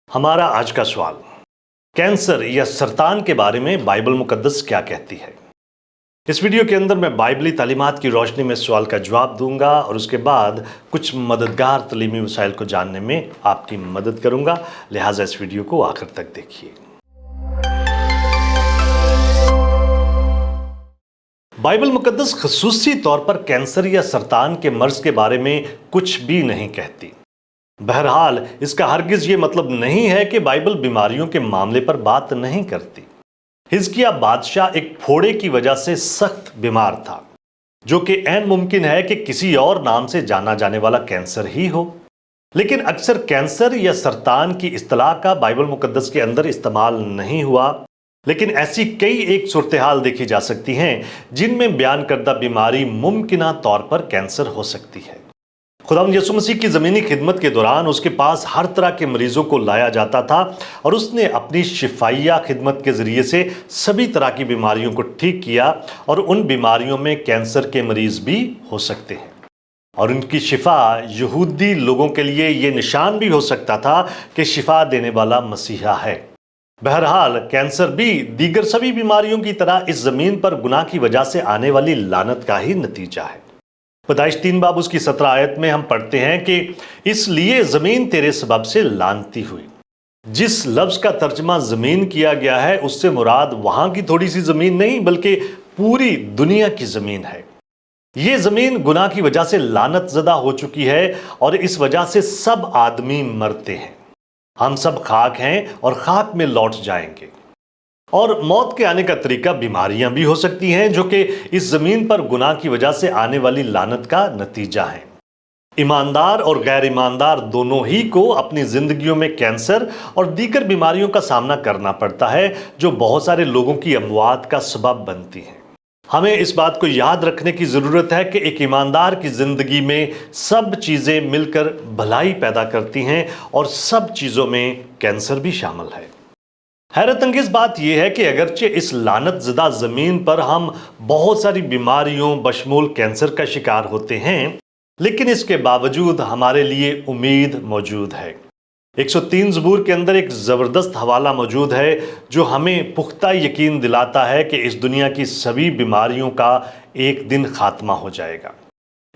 हमारा आज का सवाल, कैंसर या सरतान के बारे में बाइबल मुकद्दस क्या कहती है। इस वीडियो के अंदर मैं बाइबली तालीमात की रोशनी में सवाल का जवाब दूंगा और उसके बाद कुछ मददगार तलीमी वसाइल को जानने में आपकी मदद करूंगा, लिहाजा इस वीडियो को आखिर तक देखिए। बाइबल मुकद्दस खसूसी तौर पर कैंसर या सरतान के मर्ज के बारे में कुछ भी नहीं कहती। बहरहाल इसका हरगिज ये मतलब नहीं है कि बाइबल बीमारियों के मामले पर बात नहीं करती। हिजकिया बादशाह एक फोड़े की वजह से सख्त बीमार था, जो कि ऐन मुमकिन है कि किसी और नाम से जाना जाने वाला कैंसर ही हो। लेकिन अक्सर कैंसर या सरतान की इस्तिलाह का बाइबल मुकद्दस के अंदर इस्तेमाल नहीं हुआ। लेकिन ऐसी कई एक सूरत हाल देखी जा सकती हैं जिनमें बयान करदा बीमारी मुमकिना तौर पर कैंसर हो सकती है। खुदावंद यीशु मसीह की ज़मीनी खिदमत के दौरान उसके पास हर तरह के मरीजों को लाया जाता था और उसने अपनी शिफाइया खिदमत के ज़रिए से सभी तरह की बीमारियों को ठीक किया, और उन बीमारियों में कैंसर के मरीज़ भी हो सकते हैं। और उनकी शिफा यहूदी लोगों के लिए ये निशान भी हो सकता था कि शिफा देने वाला मसीहा है। बहरहाल कैंसर भी दीगर सभी बीमारियों की तरह इस ज़मीन पर गुनाह की वजह से आने वाली लानत का ही नतीजा है। पैदाइश 3 बाब उसकी 17 आयत में हम पढ़ते हैं कि इसलिए ज़मीन तेरे सबब से लानती हुई। जिस लफ्ज़ का तर्जमा ज़मीन किया गया है उससे मुराद वहाँ की थोड़ी सी ज़मीन नहीं बल्कि पूरी दुनिया की ज़मीन है। ये ज़मीन गुनाह की वजह से लानत ज़दा हो चुकी है और इस वजह से सब आदमी मरते हैं। हम सब खाक हैं और खाक में लौट जाएंगे। और मौत के आने का तरीका बीमारियां भी हो सकती हैं जो कि इस ज़मीन पर गुनाह की वजह से आने वाली लानत का नतीजा है। ईमानदार और गैर ईमानदार दोनों ही को अपनी ज़िंदगियों में कैंसर और दीगर बीमारियों का सामना करना पड़ता है जो बहुत सारे लोगों की अमवात का सबब बनती हैं। हमें इस बात को याद रखने की ज़रूरत है कि एक ईमानदार की ज़िंदगी में सब चीज़ें मिलकर भलाई पैदा करती हैं और सब चीज़ों में कैंसर भी शामिल है। हैरत अंगेज बात यह है कि अगरचे इस लानत ज़दा ज़मीन पर हम बहुत सारी बीमारियों बशमूल कैंसर का शिकार होते हैं, लेकिन इसके बावजूद हमारे लिए उम्मीद मौजूद है। 103 ज़बूर के अंदर एक ज़बरदस्त हवाला मौजूद है जो हमें पुख्ता यकीन दिलाता है कि इस दुनिया की सभी बीमारियों का एक दिन खात्मा हो जाएगा।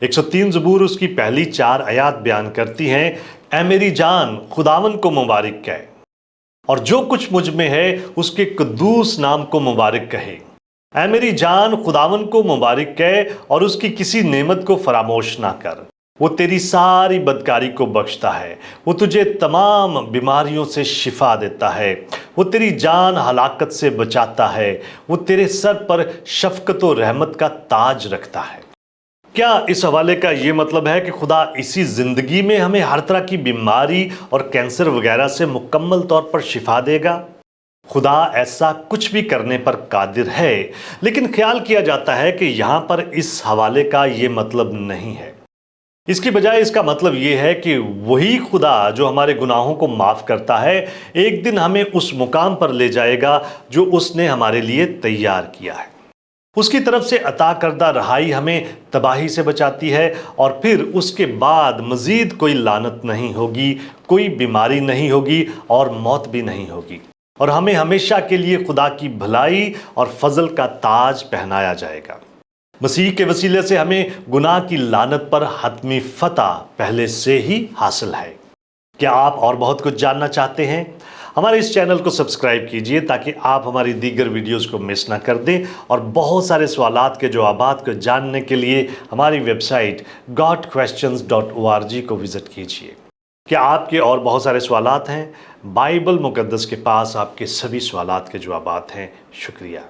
103 ज़बूर उसकी पहली 4 आयात बयान करती हैं, ऐ मेरी जान खुदावन को मुबारक कहे और जो कुछ मुझ में है उसके कद्दूस नाम को मुबारक कहे। ऐ मेरी जान खुदावन को मुबारक कहे और उसकी किसी नेमत को फरामोश ना कर। वो तेरी सारी बदकारी को बख्शता है, वो तुझे तमाम बीमारियों से शिफा देता है, वो तेरी जान हलाकत से बचाता है, वो तेरे सर पर शफकत और रहमत का ताज रखता है। क्या इस हवाले का ये मतलब है कि खुदा इसी ज़िंदगी में हमें हर तरह की बीमारी और कैंसर वगैरह से मुकम्मल तौर पर शिफा देगा? खुदा ऐसा कुछ भी करने पर कादिर है, लेकिन ख्याल किया जाता है कि यहाँ पर इस हवाले का ये मतलब नहीं है। इसकी बजाय इसका मतलब ये है कि वही खुदा जो हमारे गुनाहों को माफ़ करता है एक दिन हमें उस मुकाम पर ले जाएगा जो उसने हमारे लिए तैयार किया है। उसकी तरफ से अता करदा रहाई हमें तबाही से बचाती है और फिर उसके बाद मज़ीद कोई लानत नहीं होगी, कोई बीमारी नहीं होगी और मौत भी नहीं होगी, और हमें हमेशा के लिए खुदा की भलाई और फजल का ताज पहनाया जाएगा। मसीह के वसीले से हमें गुनाह की लानत पर हतमी फतह पहले से ही हासिल है। क्या आप और बहुत कुछ जानना चाहते हैं? हमारे इस चैनल को सब्सक्राइब कीजिए ताकि आप हमारी दीगर वीडियोस को मिस ना कर दें, और बहुत सारे सवालात के जवाबात को जानने के लिए हमारी वेबसाइट godquestions.org को विज़िट कीजिए। क्या आपके और बहुत सारे सवालात हैं? बाइबल मुकद्दस के पास आपके सभी सवालात के जवाबात हैं। शुक्रिया।